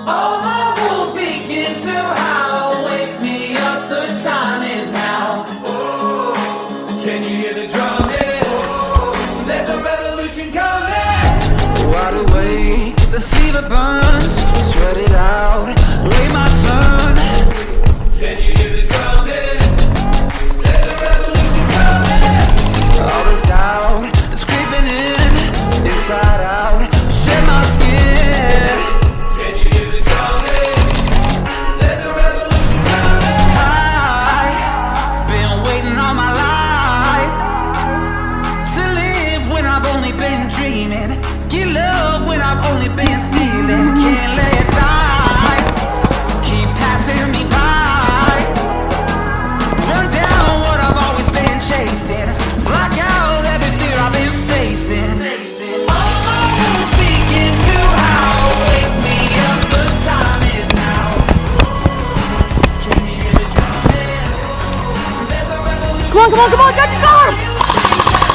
All my wolves begin to howl. Wake me up, the time is now. Can you hear the drumming? There's a revolution coming. Wide awake, the fever burns. Sweat it out, wait my turn. Can you hear the drumming? There's a revolution coming. All this doubt is creeping in, inside out, shed my skin. Can you hear the drumming? There's a revolution coming. I've been waiting all my life to live when I've only been dreaming. Get love when I've only been stealing. Can't let time keep passing me by. Run down what I've always been chasing. Block out every fear I've been facing. All my wolves begin to howl. Wake me up, the time is now. Can you hear the drumming? There's a revolution. Come on, get the car!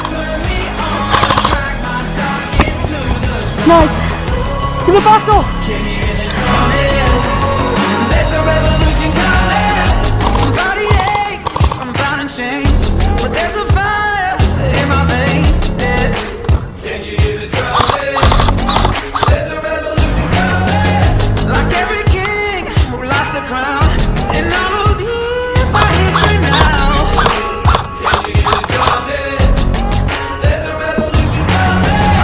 Turn me on, drag my dark into the Nice. Give it back, so. Can you hear the drumming? There's a revolution coming. My body aches, I'm bound in chains, but there's a fire in my veins. Yeah. Can you hear the drumming? There's a revolution coming. Like every king who lost the crown, and all those years are history now. Can you hear the drumming? There's a revolution coming.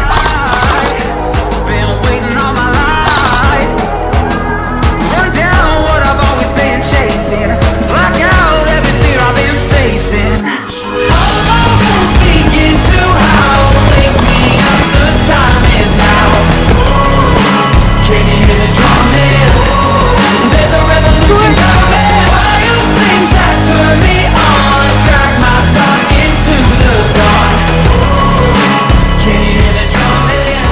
I've been waiting all my life. Run down what I've always been chasing. Block out every fear I've been facing. All my wolves begin to howl. Wake me up, the time is now. Can you hear the drumming? There's a revolution coming. Wild things that turn me on, drag my dark into the dawn. Can you hear the drumming?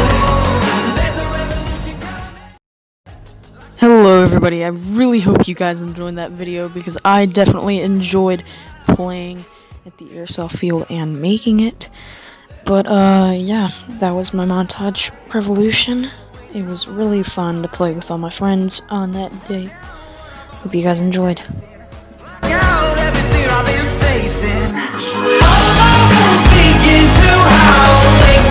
There's a revolution coming. Hello everybody, I really hope you guys enjoyed that video because I definitely enjoyed playing at the airsoft field and making it. But yeah, that was my montage revolution. It was really fun to play with all my friends on that day. Hope you guys enjoyed. Block out every fear I've been facing. All my wolves begin to howl. Wake